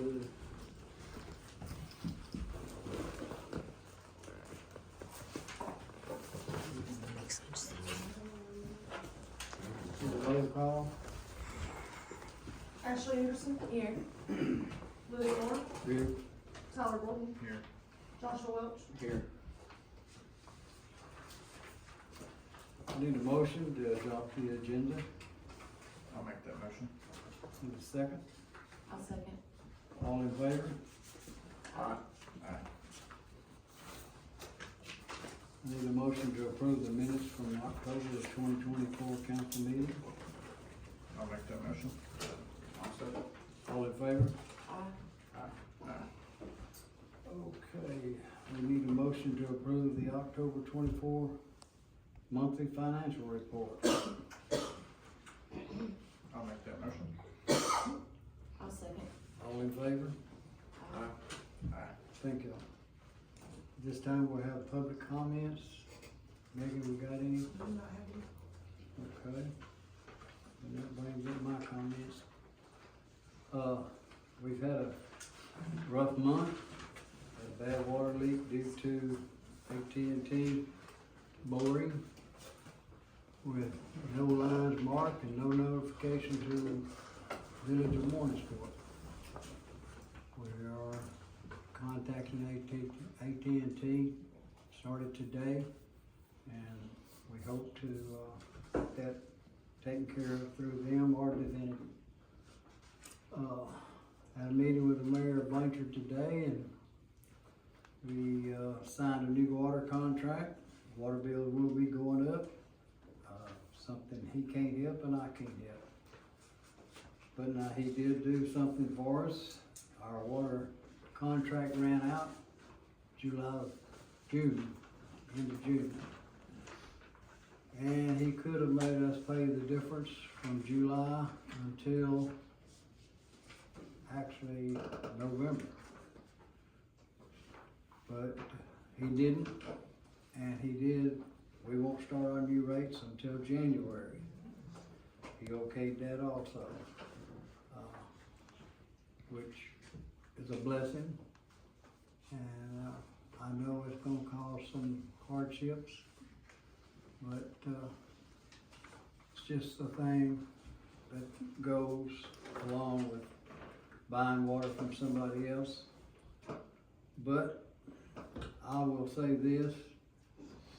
good. Roll call. Ashley Anderson. Here. Louis Moore. Here. Tyler Gordon. Here. Joshua Welch. Here. I need a motion to adopt the agenda. I'll make that motion. Need a second? I'll second. All in favor? Aye. I need a motion to approve the minutes from October of 2024 council meeting. I'll make that motion. I'll second. All in favor? Aye. Aye. Okay, we need a motion to approve the October 24 monthly financial report. I'll make that motion. I'll second. All in favor? Aye. Thank you. This time we'll have public comments. Megan, we got any? I'm not happy. Okay. And that brings up my comments. We've had a rough month, a bad water leak due to AT&T boring with no lines marked and no notification to Village of Mooringsport. We are contacting AT&T, started today, and we hope to get that taken care of through them or Divinity. Had a meeting with the mayor of Blanchard today, and we signed a new water contract. Water bill will be going up. Something he can't help and I can't help. But now he did do something for us. Our water contract ran out June, end of June. And he could have made us pay the difference from July until actually November. But he didn't, and he did. We won't start our new rates until January. He okayed that also, which is a blessing. And I know it's gonna cause some hardships, but it's just the thing that goes along with buying water from somebody else. But I will say this,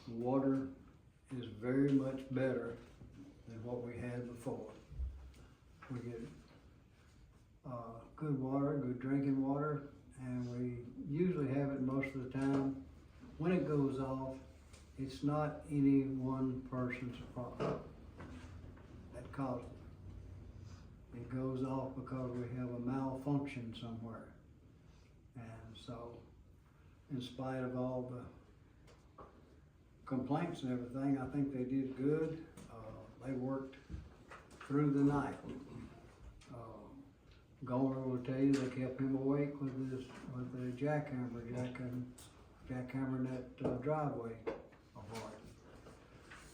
water is very much better than what we had before. We get good water, good drinking water, and we usually have it most of the time. When it goes off, it's not any one person's problem that caused it. It goes off because we have a malfunction somewhere. And so, in spite of all the complaints and everything, I think they did good. They worked through the night. Gomer will tell you they kept him awake with the jackhammering that driveway apart.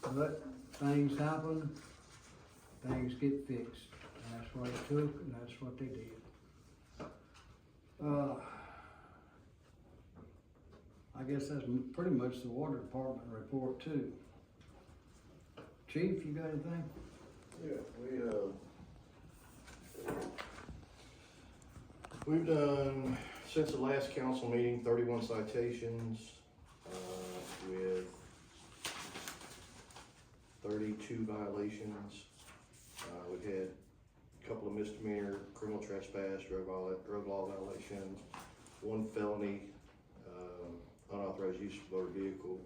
But things happen, things get fixed, and that's what it took, and that's what they did. I guess that's pretty much the water department report too. Chief, you got anything? Yeah, we've done, since the last council meeting, 31 citations, with 32 violations. We've had a couple of misdemeanor criminal trespass, drug law violation, one felony, unauthorized use of motor vehicle.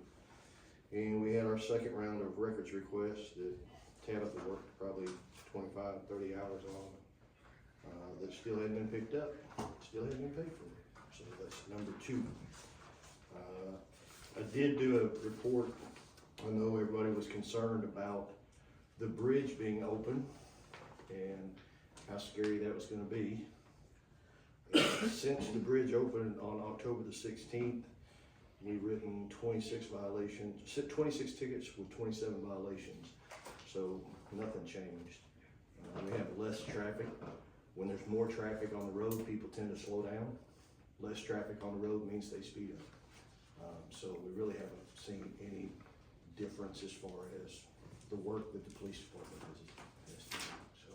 And we had our second round of records requests that Tabitha worked probably 25, 30 hours on, that still hadn't been picked up, still hasn't been paid for. So that's number 2. I did do a report. I know everybody was concerned about the bridge being open and how scary that was gonna be. Since the bridge opened on October the 16th, we've written 26 tickets with 27 violations. So nothing changed. We have less traffic. When there's more traffic on the road, people tend to slow down. Less traffic on the road means they speed up. So we really haven't seen any difference as far as the work that the police department has to do. So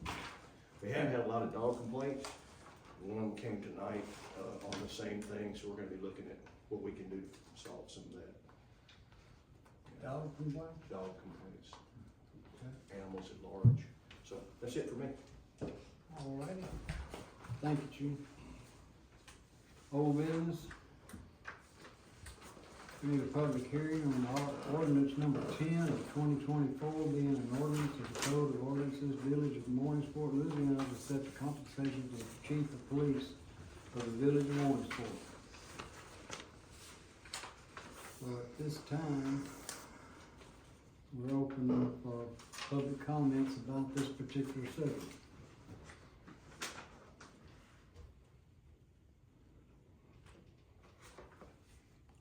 we haven't had a lot of dog complaints. One of them came tonight on the same thing, so we're gonna be looking at what we can do to solve some of that. Dog complaint? Dog complaints, animals at large. So that's it for me. Alrighty. Thank you, Chief. Old business. We need a public hearing on ordinance number 10 of 2024, being an ordinance of the Code of Ordinances, Village of Mooringsport, Louisiana, to set the compensation of the Chief of Police for the Village of Mooringsport. So at this time, we're open for public comments about this particular subject.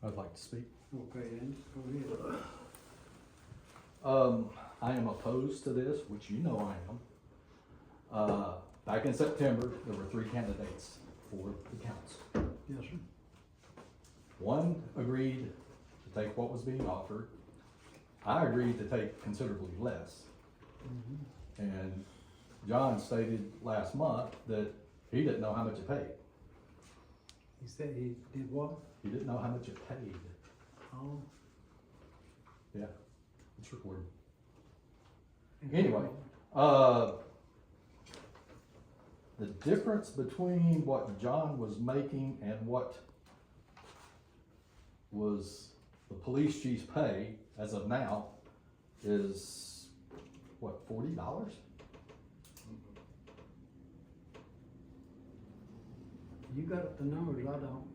I'd like to speak. Okay, then, go ahead. I am opposed to this, which you know I am. Back in September, there were 3 candidates for the council. Yes, sir. One agreed to take what was being offered. I agreed to take considerably less. And John stated last month that he didn't know how much it paid. He said he did what? He didn't know how much it paid. Oh. Yeah, it's recorded. Anyway, the difference between what John was making and what was the police chief's pay as of now is, what, $40? You got the numbers, I don't.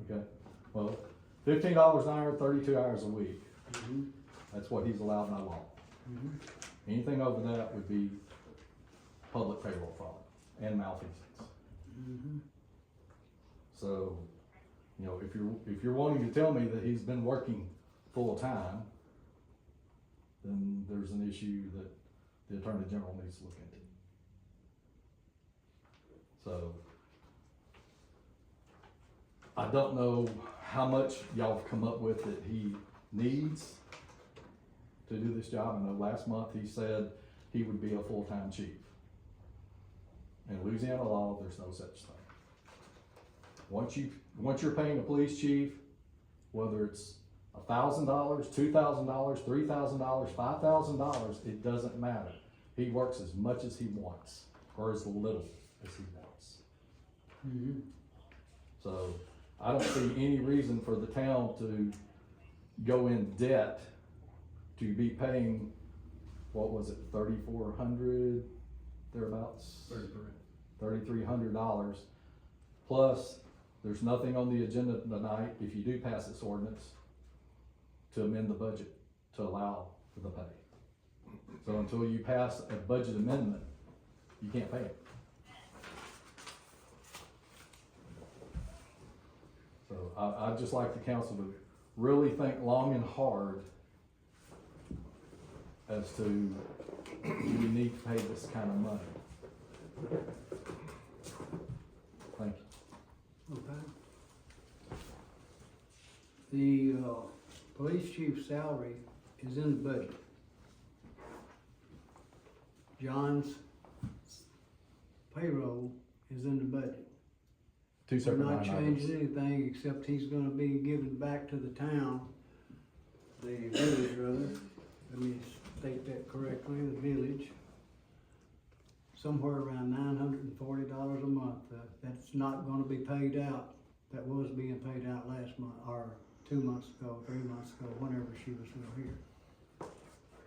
Okay, well, $15 an hour, 32 hours a week. That's what he's allowed by law. Anything over that would be public payroll fraud and malfeasance. So, you know, if you're wanting to tell me that he's been working full time, then there's an issue that the Attorney General needs to look into. So, I don't know how much y'all have come up with that he needs to do this job. I know last month he said he would be a full-time chief. In Louisiana law, there's no such thing. Once you're paying a police chief, whether it's $1,000, $2,000, $3,000, $5,000, it doesn't matter. He works as much as he wants, or as little as he wants. So I don't see any reason for the town to go in debt to be paying, what was it, $3,400 thereabouts? $3,300. Plus, there's nothing on the agenda tonight, if you do pass this ordinance, to amend the budget to allow for the pay. So until you pass a budget amendment, you can't pay it. So I'd just like the council to really think long and hard as to, do you need to pay this kind of money? Thank you. Okay. The police chief's salary is in the budget. John's payroll is in the budget. Two We're separate not line changing items. anything, except he's gonna be giving back to the town, the village rather, let me state that correctly, the village, somewhere around $940 a month. That's not gonna be paid out. That was being paid out last month, or 2 months ago, 3 months ago, whenever she was still here.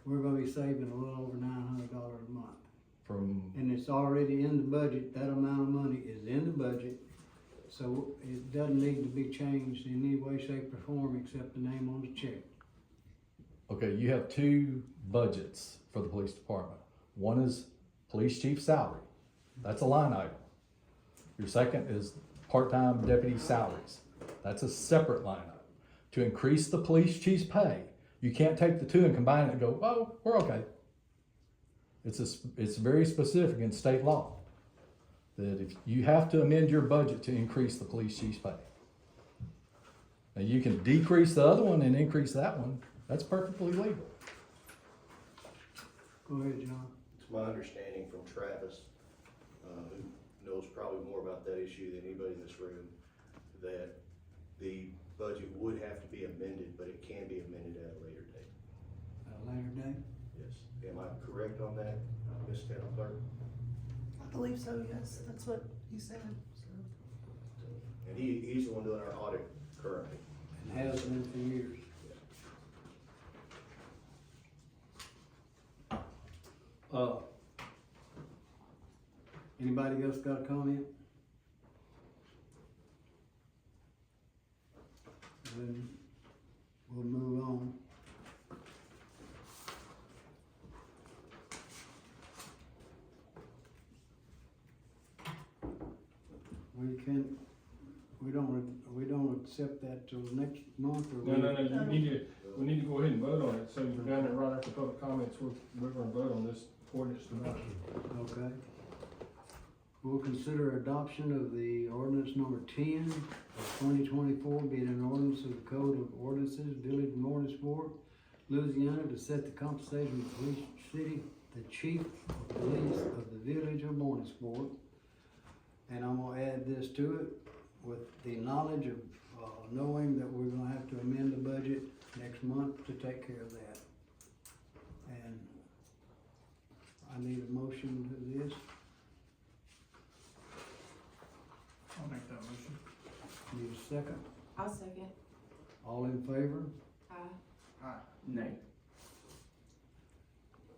We're gonna be saving a little over $900 a month. And it's already in the budget. That amount of money is in the budget. So it doesn't need to be changed in any way, shape, or form except the name on the check. Okay, you have 2 budgets for the police department. One is police chief salary. That's a line item. Your second is part-time deputy salaries. That's a separate line item. To increase the police chief's pay, you can't take the 2 and combine it and go, oh, we're okay. It's very specific in state law. that if you have to amend your budget to increase the police chief's pay. Now, you can decrease the other one and increase that one, that's perfectly legal. Go ahead, John. It's my understanding from Travis, who knows probably more about that issue than anybody in this room, that the budget would have to be amended, but it can be amended at a later date. At a later date? Yes. Am I correct on that, Ms. Town Clerk? I believe so, yes, that's what he said, so. And he's the one doing our audit currently. And has been for years. Anybody else got a comment? Then we'll move on. We don't accept that till next month or? No, we need to go ahead and vote on it, so you're down there right after public comments, we're gonna vote on this ordinance tonight. Okay. We'll consider adoption of the ordinance number 10 of 2024, being an ordinance of the Code of Ordinances, Village of Mooringsport, Louisiana, to set the compensation of the chief of police of the Village of Mooringsport. And I'm gonna add this to it with the knowledge of, knowing that we're gonna have to amend the budget next month to take care of that. And I need a motion to this. I'll make that motion. Need a second? I'll second. All in favor? Aye. Aye. Nay.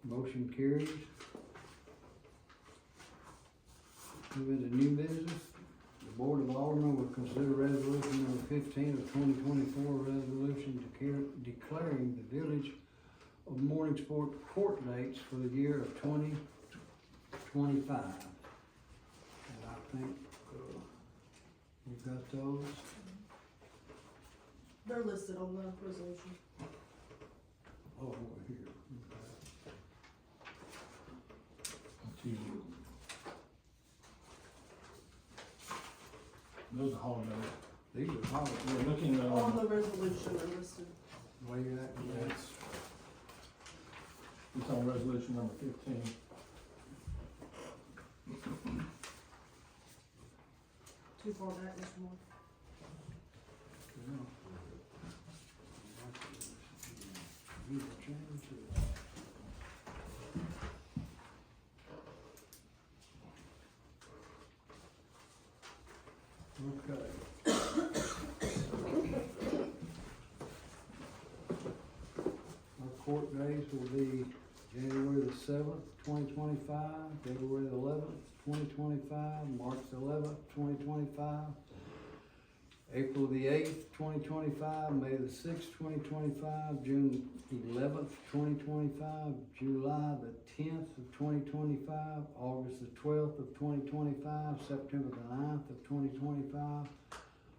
Motion carries. Moving to new business. The Board of Aldermen will consider resolution number 15 of 2024, resolution declaring the Village of Mooringsport court dates for the year of 2025. And I think, we've got those. They're listed on the resolution. Oh, over here. Okay. Those are holidays. These are holidays. We're looking, On the resolution, they're listed. Where you at? yeah, it's on resolution number 15. Too far back, Mr. Moore. You will change it. Okay. Our court days will be January the 7th, 2025, February the 11th, 2025, March the 11th, 2025, April the 8th, 2025, May the 6th, 2025, June 11th, 2025, July the 10th of 2025, August the 12th of 2025, September the 9th of 2025,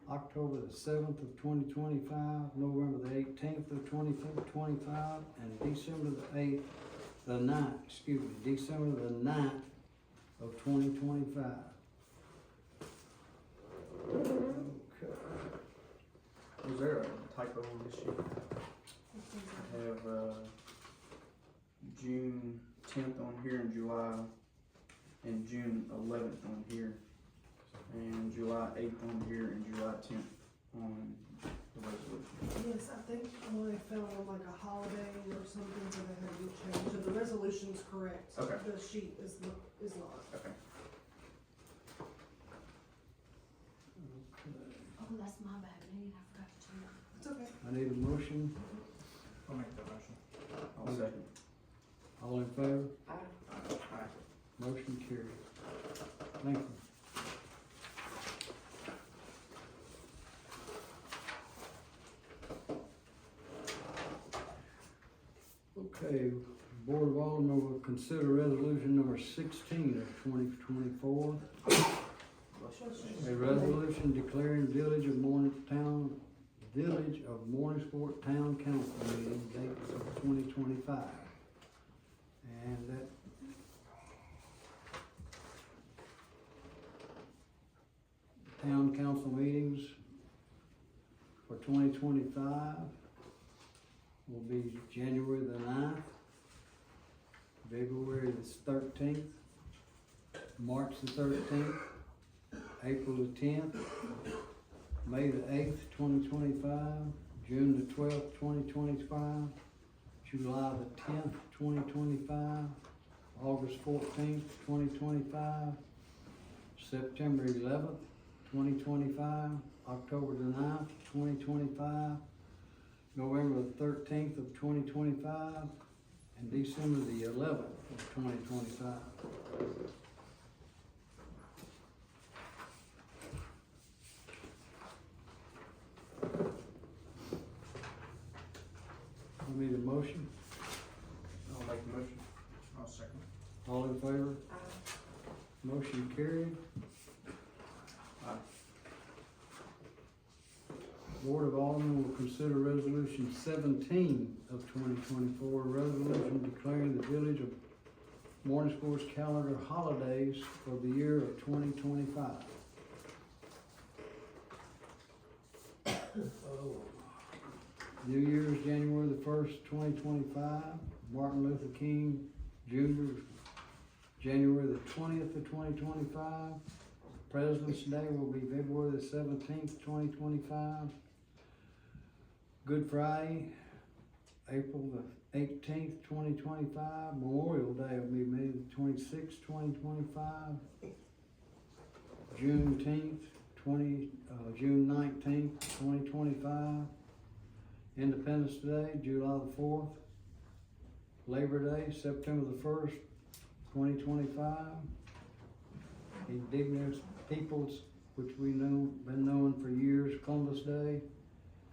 October the 7th of 2025, November the 18th of 2025, and December the 9th of 2025. Okay. Was there a typo on this sheet? I have, June 10th on here and July, and June 11th on here, and July 8th on here, and July 10th on the resolution. Yes, I think I found on like a holiday or something, so they had to be changed, so the resolution's correct. Okay. The sheet is not. Okay. Oh, that's my bad, Nate, I forgot to turn it. It's okay. I need a motion. I'll make that motion. I'll second. All in favor? Aye. Aye. Motion carries. Thank you. Okay, Board of Aldermen will consider resolution number 16 of 2024. A resolution declaring Village of Mooringsport Town Council meeting dates of 2025. And that, town council meetings for 2025 will be January the 9th, February the 13th, March the 13th, April the 10th, May the 8th, 2025, June the 12th, 2025, July the 10th, 2025, August 14th, 2025, September 11th, 2025, October the 9th, 2025, November the 13th of 2025, and December the 11th of 2025. I need a motion. I'll make the motion. I'll second. All in favor? Motion carried. Aye. Board of Aldermen will consider resolution 17 of 2024, a resolution declaring the village of Mooringsport's calendar holidays for the year of 2025. New Year's, January the 1st, 2025. Martin Luther King Jr., January the 20th of 2025. President's Day will be February the 17th, 2025. Good Friday, April the 18th, 2025. Memorial Day will be May the 26th, 2025. Juneteenth, June 19th, 2025. Independence Day, July the 4th. Labor Day, September the 1st, 2025. Indigenous Peoples, which we know, been known for years, Columbus Day,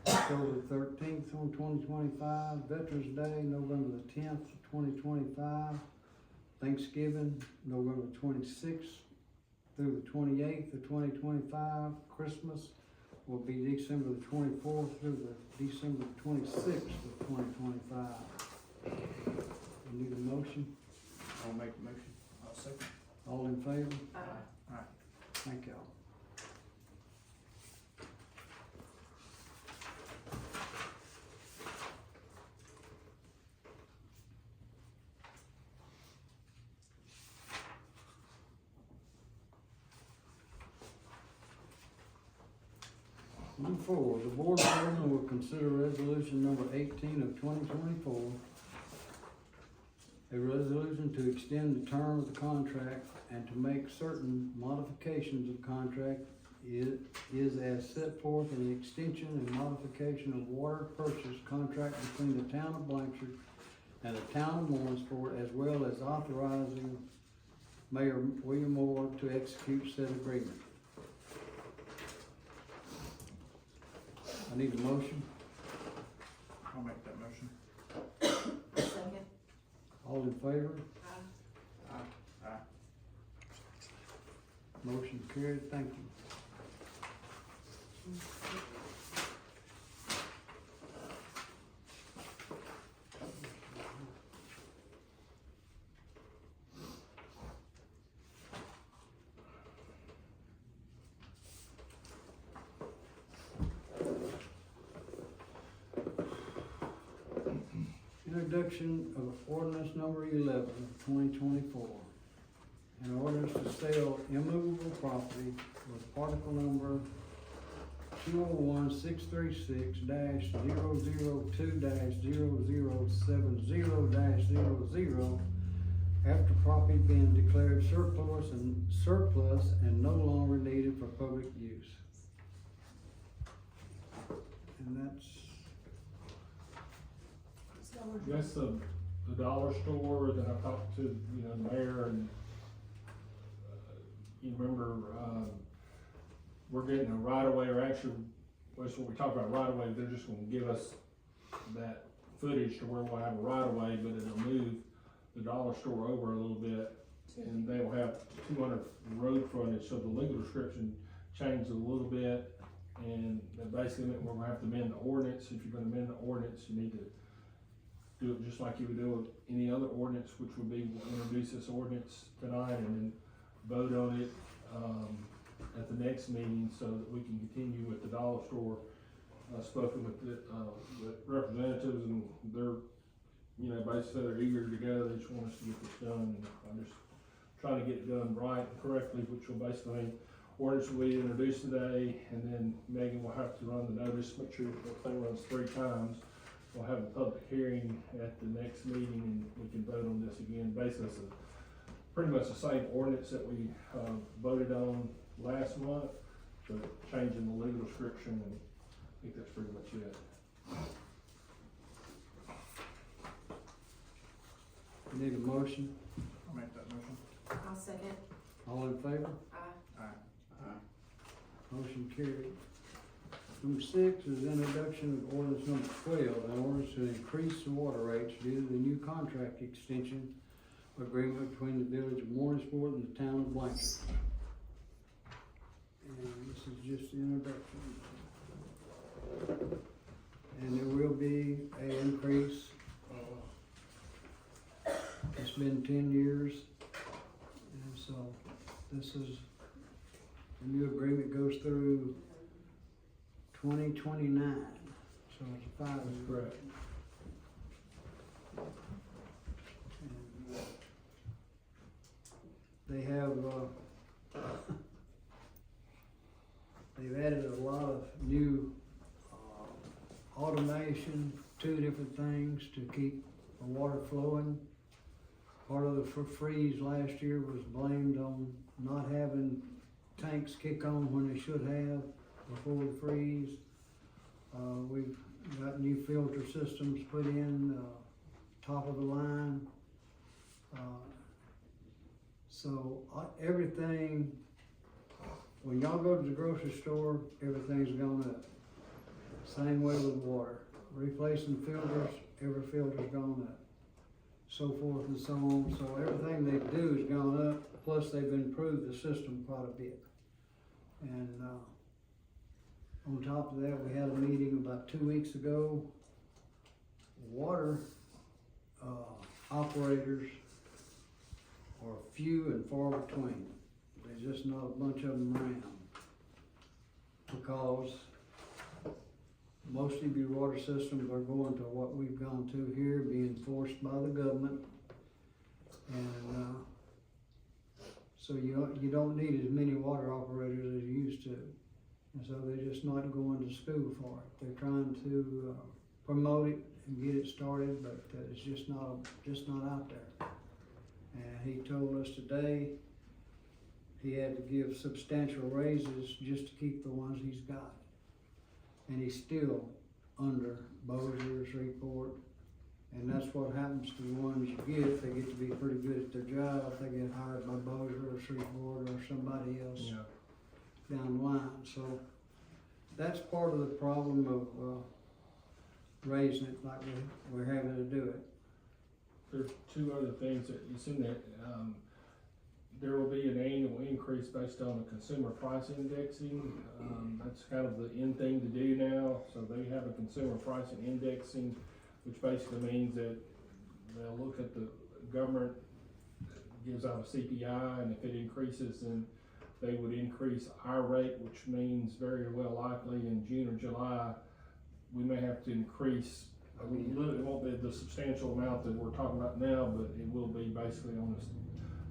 October 13th, 2025. Veterans Day, November the 10th, 2025. Thanksgiving, November 26th through the 28th of 2025. Christmas will be December the 24th through the December 26th of 2025. We need a motion. I'll make the motion. I'll second. All in favor? Aye. Thank y'all. Number 4, the Board of Aldermen will consider resolution number 18 of 2024, a resolution to extend the term of the contract and to make certain modifications of contract is as set forth in the extension and modification of water purchase contract between the town of Blanchard and the town of Mooringsport, as well as authorizing Mayor William Moore to execute said agreement. I need a motion. I'll make that motion. Second. All in favor? Aye. Aye. Motion carried. Thank you. Introduction of ordinance number 11 of 2024. An ordinance to sell immovable property with particle number 201-636-002-0070-00 after property being declared surplus and no longer needed for public use. And That's the dollar store that I talked to, the mayor, and, you remember, we're getting a right of way, or actually, that's what we talked about, right of way, they're just gonna give us that footage to where we'll have a right of way, but it'll move the dollar store over a little bit, and they will have 200 road frontage, so the legal description changed a little bit, and that basically meant we're gonna have to amend the ordinance. If you're gonna amend the ordinance, you need to do it just like you would do with any other ordinance, which would be, we'll introduce this ordinance tonight and then vote on it. at the next meeting so that we can continue with the dollar store. Spoken with the representatives, and they're, you know, basically they're eager to go. They just want us to get this done, and I'm just trying to get it done right and correctly, which will basically ordinance will be introduced today, and then Megan will have to run the notice, make sure the thing runs 3 times. We'll have a public hearing at the next meeting, and we can vote on this again. Basically, it's pretty much the same ordinance that we voted on last month, but changing the legal description, and I think that's pretty much it. Need a motion? I'll make that motion. I'll second. All in favor? Aye. Motion carried. Number 6 is introduction of ordinance number 12, an ordinance to increase the water rates due to the new contract extension agreement between the village of Mooringsport and the town of Blanchard. And this is just the introduction. And there will be an increase. It's been 10 years, and so this is, the new agreement goes through 2029, so it's a 5-year. That's correct. And, they have, they've added a lot of new automation, 2 different things to keep the water flowing. Part of the freeze last year was blamed on not having tanks kick on when they should have before the freeze. We've got new filter systems put in, top of the line. So everything, when y'all go to the grocery store, everything's gone up. Same way with water. Replacing filters, every filter's gone up. So forth and so on. So everything they do has gone up, plus they've improved the system quite a bit. And on top of that, we had a meeting about 2 weeks ago. Water operators are few and far between. There's just not a bunch of them around, because most of your water systems are going to what we've gone to here, being forced by the government. And so you don't need as many water operators as you used to. And so they're just not going to school for it. They're trying to promote it and get it started, but it's just not out there. And he told us today he had to give substantial raises just to keep the ones he's got. And he's still under Bozier's report. And that's what happens to the ones you get. If they get to be pretty good at their job, if they get hired by Bozier or Shreveport or somebody else down the line. So that's part of the problem of raising it like we're having to do it. There's 2 other things that you see that, there will be an annual increase based on the consumer price indexing. That's kind of the in thing to do now. So they have a consumer pricing indexing, which basically means that they'll look at the government gives out a CPI, and if it increases, then they would increase our rate, which means very well likely in June or July, we may have to increase. It won't be the substantial amount that we're talking about now, but it will be basically on this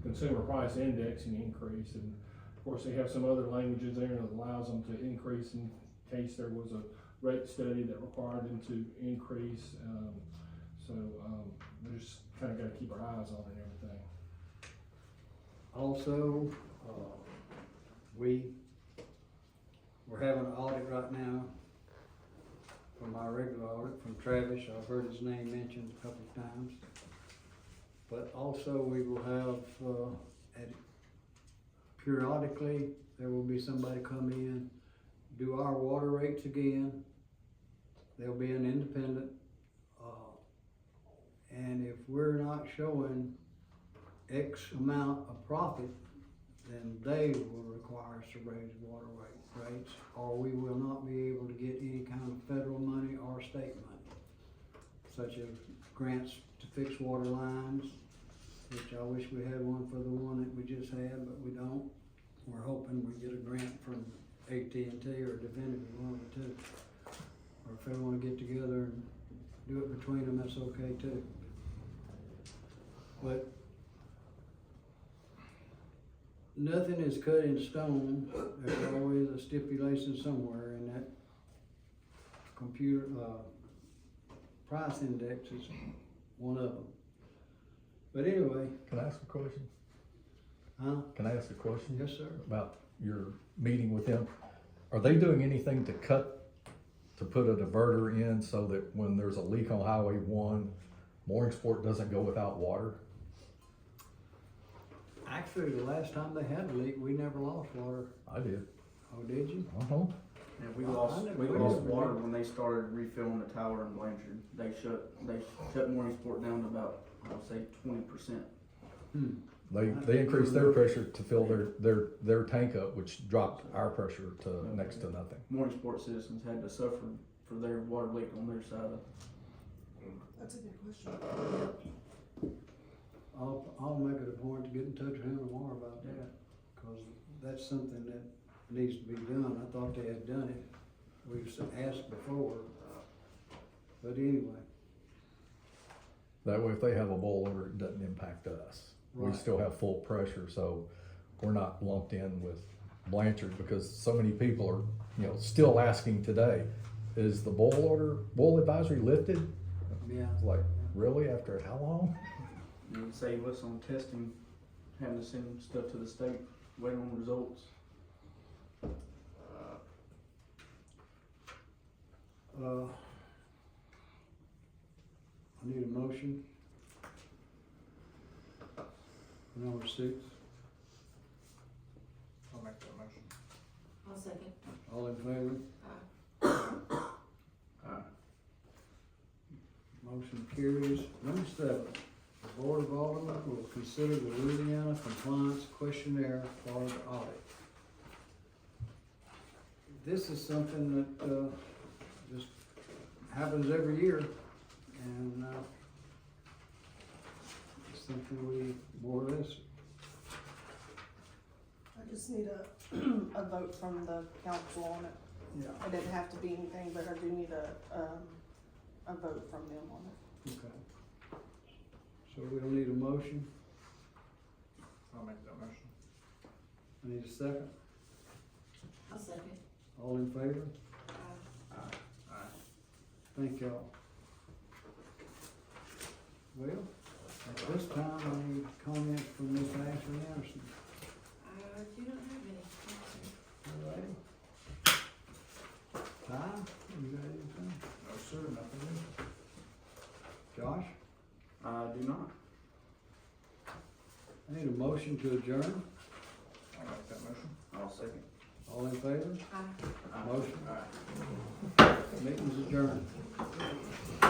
consumer price indexing increase. And of course, they have some other languages there that allows them to increase in case there was a rate study that required them to increase. We just kind of got to keep our eyes on it and everything. Also, we're having an audit right now from our regular audit from Travis. I've heard his name mentioned a couple of times. But also we will have, periodically, there will be somebody come in, do our water rates again. There'll be an independent, and if we're not showing X amount of profit, then they will require us to raise water rates, or we will not be able to get any kind of federal money or state money, such as grants to fix water lines, which I wish we had one for the one that we just had, but we don't. we're hoping we get a grant from AT&T or Definitive, one of the two. Or if they wanna get together and do it between them, that's okay too. But nothing is cut in stone. There's always a stipulation somewhere, and that computer, price index is one of them. But anyway, Can I ask a question? huh? Can I ask a question? Yes, sir. About your meeting with them? Are they doing anything to put a diverter in so that when there's a leak on Highway 1, Mooringsport doesn't go without water? Actually, the last time they had a leak, we never lost water. I did. Oh, did you? Uh-huh. Yeah, we I lost never water realized. when they started refilling the tower in Blanchard. They shut Mooringsport down to about, I'll say 20%. They increased their pressure to fill their tank up, which dropped our pressure to next to nothing. Mooringsport citizens had to suffer for their water leak on their side of. That's a good question. I'll make it a point to get in touch with him tomorrow about that, cause that's something that needs to be done. I thought they had done it. We've asked before, but anyway. That way, if they have a boiler, it doesn't impact us. We Right. still have full pressure, so we're not lumped in with Blanchard, because so many people are, still asking today, is the boil advisory lifted? Yeah. It's like, really, after how long? It would save us on testing, having to send stuff to the state, waiting on results. I need a motion. Number 6, I'll make that motion. I'll second. all in favor? Motion carries. Number 7, the Board of Aldermen will consider the Louisiana Compliance Questionnaire for the audit. This is something that, just happens every year, and, it's something we more or less, I just need a vote from the council on it. yeah, It didn't have to be anything, but I do need a vote from them on it. okay. So we'll need a motion. I'll make that motion. I need a second. I'll second. All in favor? Aye. Thank y'all. Well, at this time, I need comments from Ms. Ashley Anderson. Do not have any. All righty. Ty, you got anything? No, sir, nothing new. Josh, I do not. I need a motion to adjourn. I'll make that motion. I'll second. All in favor? Aye. Motion. Aye. Meeting's adjourned.